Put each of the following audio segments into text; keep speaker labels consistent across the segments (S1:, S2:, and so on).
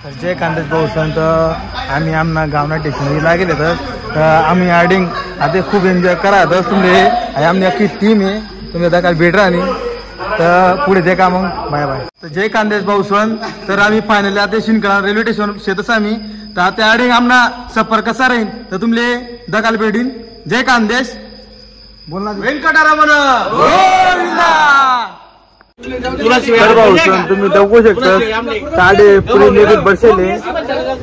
S1: जय खानदेश भाऊ संत आम्ही आमना गावना स्टेशनला गेले तर आम्ही आडिंग आता खूप एन्जॉय करा तर तुम्ही आमनी अख्खी टीम आहे तुम्ही आता काय भेट राहणी तर पुढे देखा मग बाय बाय. तर जय खानदेश भाऊ सन तर आम्ही फायनली आता शिंदखेडा रेल्वे स्टेशन शेतच आम्ही तर आता आडिंग आमना सफर कसा राहील तर तुमले दकाल भेटीन. जय खानदेश बोलना व्यंकटरमण तुम्ही बघू शकता साडे पुढे बसले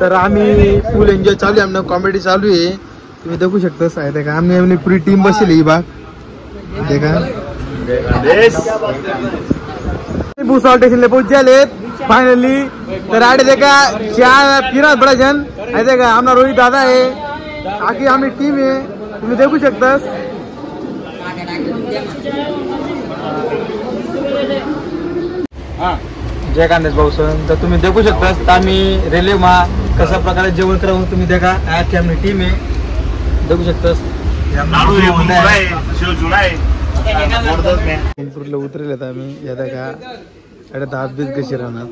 S1: तर आम्ही फुल एन्जॉय चालू आहे आमना कॉमेडी चालू आहे तुम्ही बघू शकता साहेब का आम्ही आपली पुरी टीम बसली ही बाग देखा भूसावळ स्टेशनला पोहोचले फायनली तर आडे देखा चार फिरत बडा जन आहे देखा आमना रोहित दादा आहे आखी आम्ही टीम आहे तुम्ही बघू शकता. जय खानदेश भाऊ सण तर तुम्ही देखू शकता तर आम्ही रेल्वे मा कशा प्रकारे जेवण करावं तुम्ही देखा आजची आमची टीम आहे देखू शकता. उतरले आम्ही या देखा अडे 10-20 कशी राहणार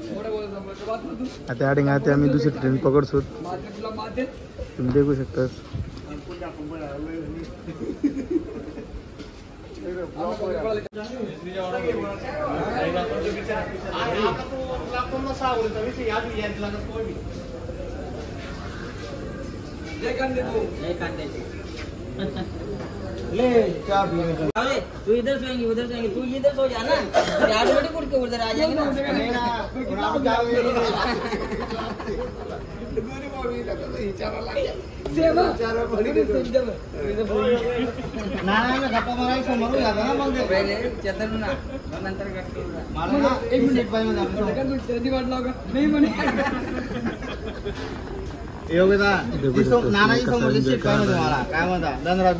S1: आता अडिंग आता आम्ही दुसरी ट्रेन पकडसो तुम्ही देखू शकता.
S2: तू इधर सोएंगे उधर सोएंगे तू इधर सो जाना ऑटोमेटिक उठ के उधर आ जाएंगे
S1: नानाजी समोरची सीट काय म्हणतो मला काय म्हणता धनराज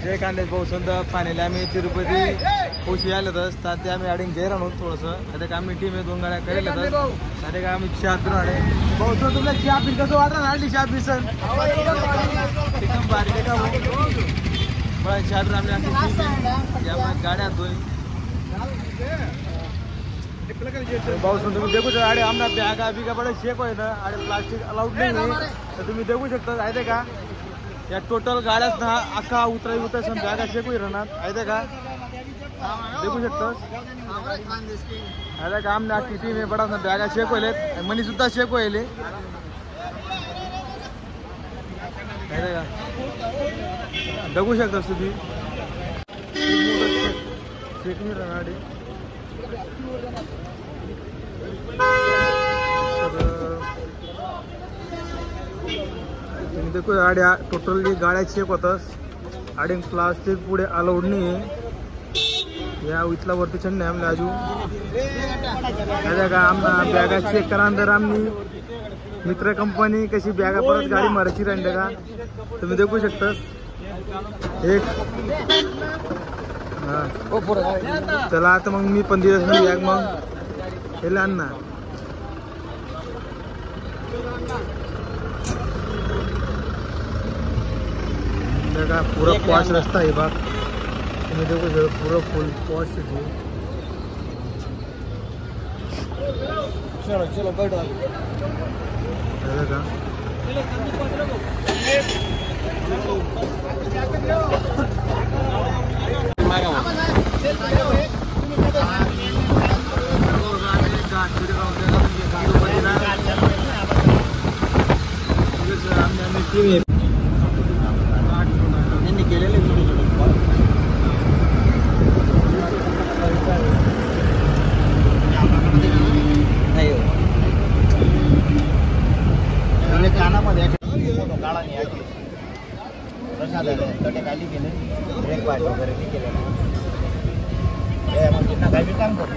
S1: जय खानदेश भाऊ संत फायनली आम्ही तिरुपती पोशी आले तर ते आम्ही अडिंग जय राहून थोडंसं आता आम्ही टीम आहे 2 गाड्या करेल तर का आम्ही चहा पिऊन आले भाऊ सर तुला चहा पी कसं वाटलं आणली चहा पी सर एकदम भारी आहे का बड़ा चहा पिऊन आम्ही गाड्या दोन भाऊ सर तुम्ही देखू शकता अरे आमना बॅगा बिगा बडे शेक होय ना अरे प्लास्टिक अलाउड नाही तर तुम्ही देखू शकता आहे का या टोटल गाड्याच ना अख्खा उतराय सम बॅगा शेक होई राहणार आहे का देखू शकता अरे का आमने अख्खी टीम आहे बडा ना बॅगा शेक होले मनी सुद्धा शेक होईल का बघू शकता तुम्ही शेक नाही राहणार तुम्ही देखो आड्या टोटली गाड्या चेक होतास आणि प्लास्टिक पुढे अलाउड नाही आहे या इथला वरती चढणे आमने आजू का आमना बॅगा चेक करा तर आमनी मित्र कंपनी कशी बॅगा परत गाडी मारायची राहिली का तुम्ही देखू शकता एक हा चला आता मग मी पण दिवस नाही बॅग मग हे आणणार का पूरा पॉश रास्ता है बात तुम्हें देखो पूरा फुल पॉश है चलो चलो बैठो खाली गेले ब्रेक पार्ट वगैरे नाही केलं काही काम करतो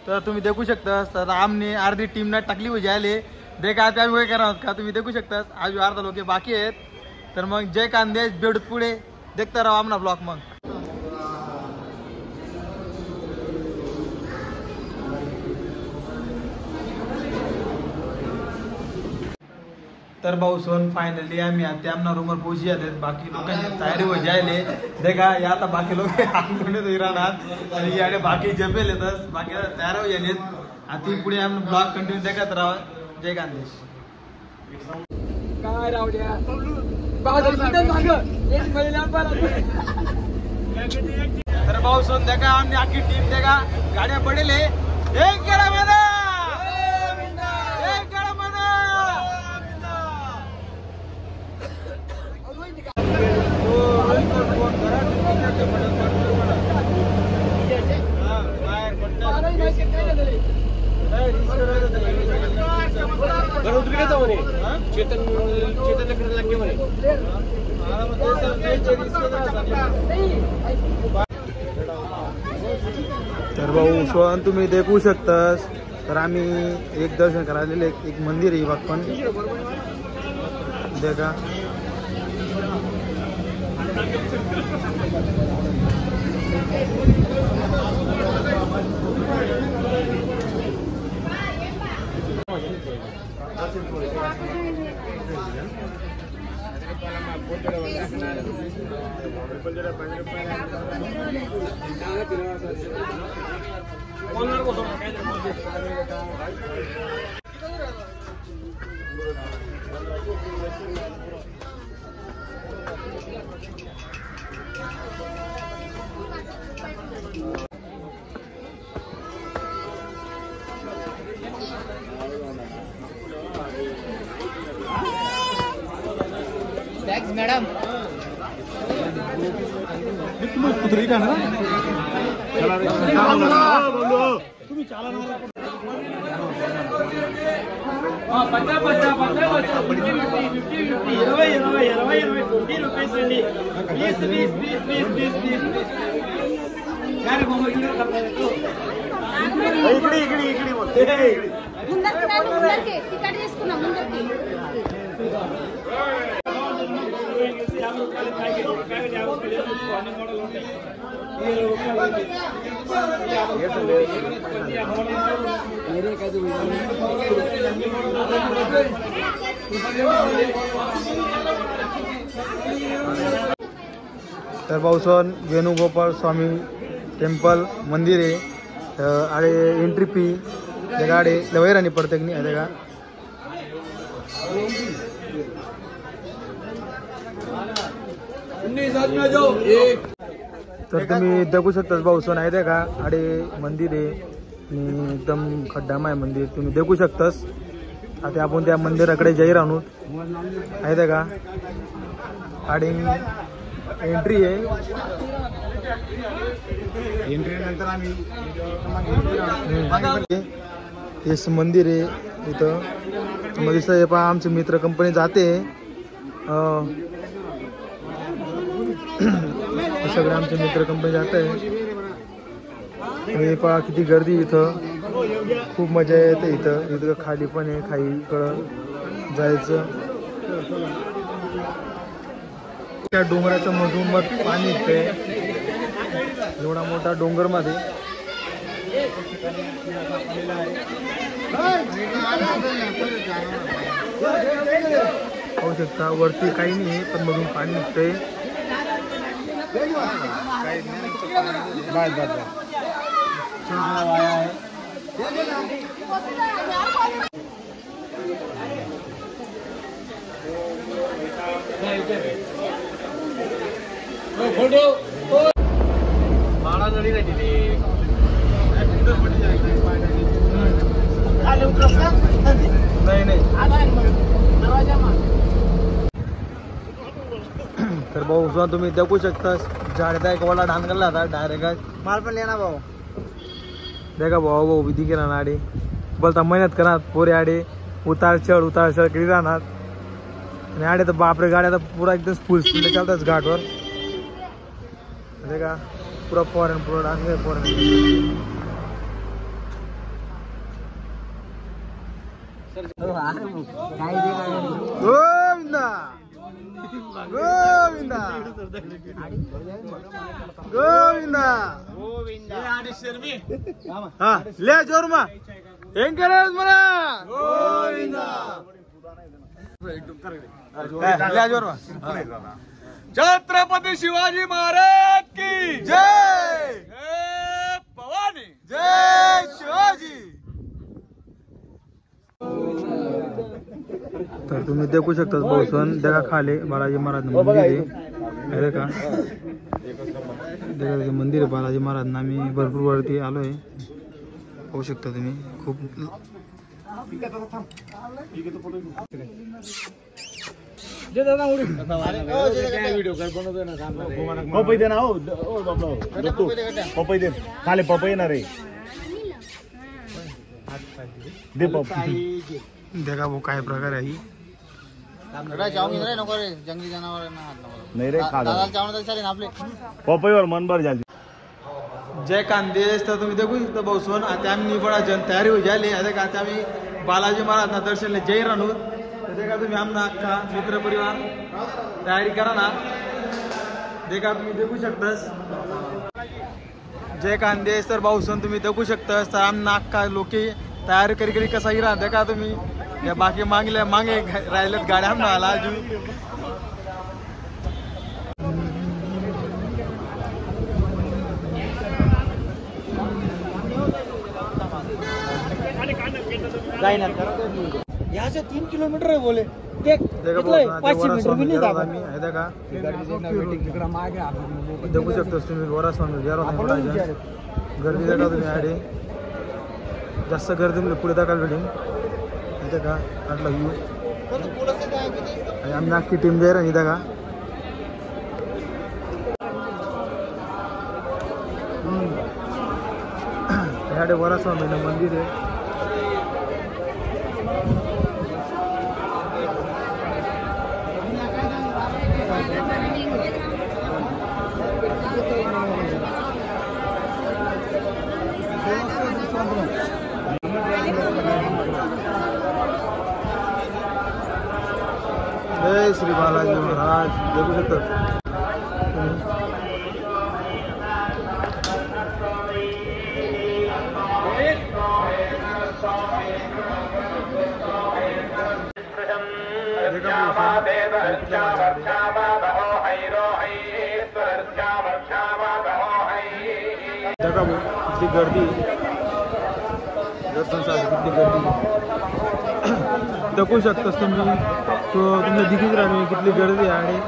S1: तर तुम्ही देखू शकता तर आमने अर्धी टीम ना टाकली हुई जायले देखा आता आम्ही करा का तुम्ही देखू शकता आज अर्धा लोक बाकी आहेत तर मग जय खानदेश बेड पुढे देखता राहा आमना ब्लॉग मग तर भाऊ सोन फायनली आम्ही आता आमना रूमवर पोहोची आले बाकी लोकांची तयारी हो जायले देखा या आता बाकी लोक आमकडे राहणार आणि याने बाकी जपेल येतच बाकी तयार हो गेलेत आता पुढे आम्ही ब्लॉग कंटिन्यू देखत राहा जय गांधेश
S2: काय राहू द्या
S1: तर भाऊ सोन देखा आमने आखी टीम देखा गाड्या पडेल एक गडा मध्ये तर भाऊ सोन तुम्ही देखू शकतास तर आम्ही एक दर्शन करायला एक मंदिर आहे बघ पण देखा
S2: मॅडम
S1: तुम्ही तर भाऊसन वेणुगोपाल स्वामी टेम्पल मंदिर आहे आडे एंट्री फी गाडे लवैरानी पडते की नाही का तर तुम्ही बघू शकता भाऊसन आहे का आडे मंदिर आहे एकदम खड्डामा आहे मंदिर तुम्ही देखू शकतास आता आपण त्या मंदिराकडे जाई राहू आहे का आडे एंट्री आहे एंट्री नंतर आम्ही हेच मंदिर आहे इथं दिसत आहे पहा आमचे मित्र कंपनी जाते सगळे आमचे मित्र कंपनी जात आहे हे पहा किती गर्दी इथं खूप मजा येते इथं इथं खाली पण आहे खाईकडं जायचं त्या डोंगराच्या मधून पाणी येते एवढा मोठा डोंगर मध्ये पाहू शकता वरती काही नाही पण मधून पाणी निघतंय तर भाऊ सुद्धा तुम्ही देखू शकता झाड एक वाला डान करला था डायरेक्ट माल पण लेना भाऊ देखा भाऊ भाऊ विधी केला ना आडे बोलता मेहनत करा पोरे आडे उतार चढ करी राहणार आणि आडे तर बापरे गाड्या तर पुरा एकदम फुल स्पीड चालतात घाटवर देखा पुरा फॉरेन पुरा डान्स फॉरेन गोविंदा गोविंदा गोविंदा हा ले जोरमा हेंग मला गोविंदा छत्रपती शिवाजी महाराज की जय, भवानी जय शिवाजी. तर तुम्ही देखू शकता बहुसन त्या खाली बालाजी महाराज मंदिर आहे का. मंदिर आहे बालाजी महाराज. आम्ही भरपूर वरती आलोय, पाहू शकता तुम्ही. खूप
S3: पपई दे ना हो पपई दे खाली पपई येणार रे दे पपई.
S1: देखा भाऊ काय प्रकार आहे.
S2: जंगली जनावरांना
S3: नाही रे पपईवर मनभर झाली.
S1: जय कांदेश. तर तुम्ही देखू शकता भाऊसन आता आम्ही बडा जन तयारी हो झाली. आता आम्ही बालाजी महाराज दर्शनला जय राहू. देखा तुम्ही आमना अख्खा मित्र परिवार तयारी करा ना. देखा तुम्ही देखू शकतास. जय कांदेश. तर भाऊसन तुम्ही देखू शकतास. तर आमना अख्खा लोके तयारी करी कसाही राहा. देखा तुम्ही या बाकी मागे राहिलेत गाड्या आमना आला अजून.
S2: यहाँ से 3 किलोमीटर है बोले. देख 500 मीटर भी नहीं था.
S1: देखू शकतोस तुम्ही वरास्वामी गर्दी देखा तुम्ही आडे जास्त गर्दी म्हणजे पुढे दाखल बिल्डिंग इथे का आटला व्ह्यू. आम्ही अख्खी टीम जाईल आणि इथं का याडे वरास्वामी मंदिर आहे. जय श्री बालाजी महाराज. देखू शकता किती गर्दी दर्शनासाठी किती गर्दी देखू शकतास तुम्ही. तो तुम्ही दिखीच राहिली किती गर्दी आहे.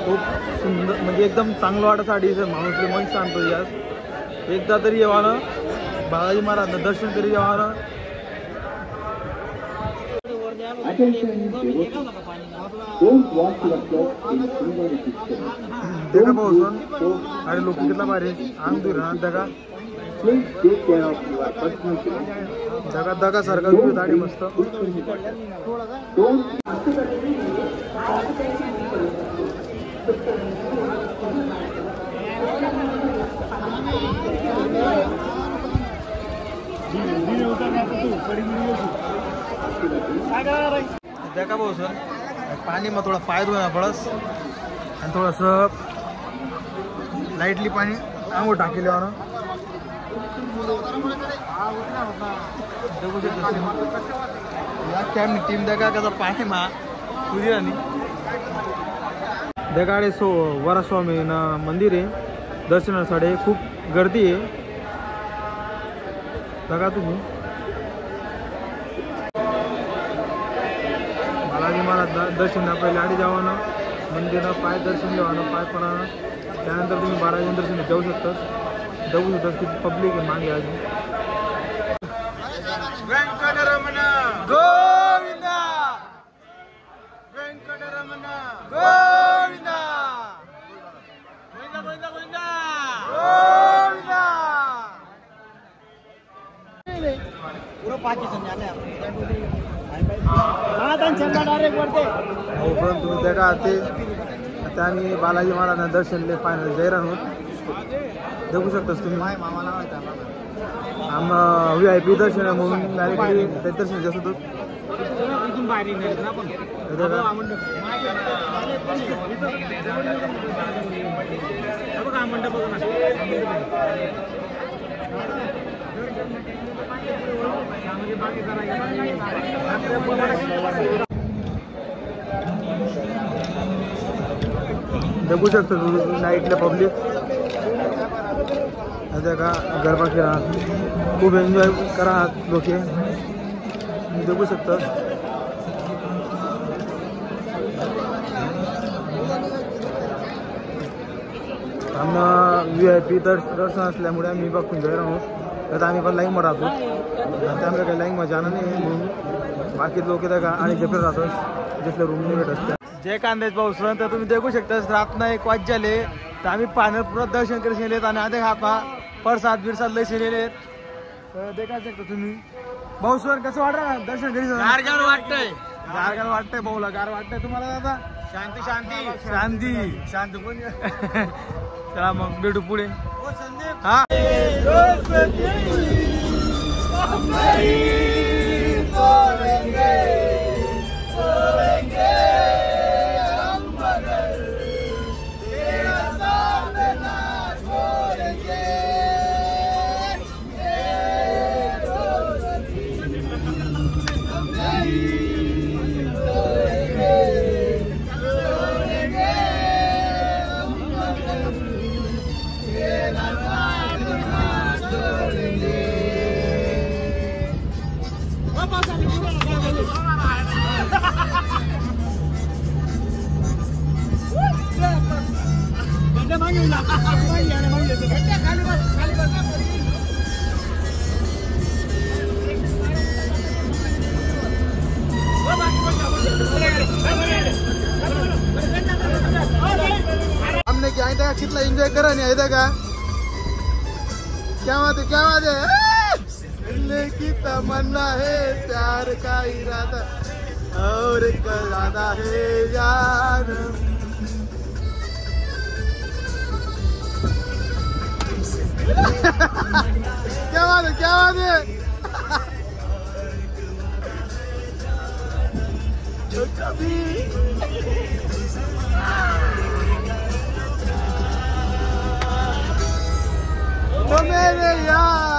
S1: खूप सुंदर म्हणजे एकदम चांगलं वाटासाठी माणूस मन शांत होईल. एकदा तरी येवा ना बालाजी महाराज दर्शन तरी यावा ना. देखा पाहून अरे लोक कितना भारी अंग दूर राहणार. दगा दगा सारखा दाढी मस्त. देखा भाऊ सर पाणी मग थोडा पाय धुवा पडस आणि थोडंसं लाईटली पाणी आंघोळ टाकेल देखू शकतो टीम देखा कसा पाणी मा तुझी राणी. देखाडे वरास्वामी मंदिर आहे दर्शनासाठी खूप गर्दी आहे. बघा तुम्ही बालाजी महाराज दर्शन पहिले आधी जावं मंदिर पाय दर्शन घ्यावं पाय पडा. त्यानंतर तुम्ही बालाजी दर्शन जाऊ शकता. जाऊ शकता किती पब्लिक आहे मागे अजून. वेंकटरमण गोविंदा वेंकटरमण गोविंदा गोविंदा गोविंदा गोविंदा गोविंदा.
S2: पूरा पाकिस्तान जाना है.
S1: तुम्ही देखा ते आता आम्ही बालाजी महाराजांना दर्शनले फायनल जयरान होत देखू शकतास तुम्ही. आम VIP दर्शन आहे म्हणून डायरेक्टली दर्शन घेत होतो. बघू शकतो नाईटला पब्लिक आता का गरबा खेळा खूप एन्जॉय करा लोक बघू शकता. आम्हाला VIP दर्शन असल्यामुळे आम्ही बघून जाईल आहोत. तर आम्ही पण लाईन राहतो. आता आमच्या काही लाईन मध्ये जाणं नाही म्हणून बाकी लोक येतात का आणि जेपे राहतो जिथल्या रूम नाही भेटत. जय कांदेज पाऊस तर तुम्ही देखू शकता रातना 1 वाजले तर आम्ही पाण्यापूर दर्शन करून गेलेत आणि आता हाता प्रसाद बिरसाद लय शिलेले तर देखा शकता तुम्ही. भाऊ सर कसं वाटतं दर्शन करी?
S2: गार वाटतंय.
S1: गार वाटतंय भाऊला. गार वाटतंय तुम्हाला दादा?
S2: शांती शांती
S1: शांती शांत कोण. चला मग भेटू पुढे. हा हमने क्या था कितना एंजॉय करा नहीं आया का? क्या बात है दिल की तमन्ना है प्यार का इरादा और कलादा है यार. क्या बात है कभी तो मेरे यार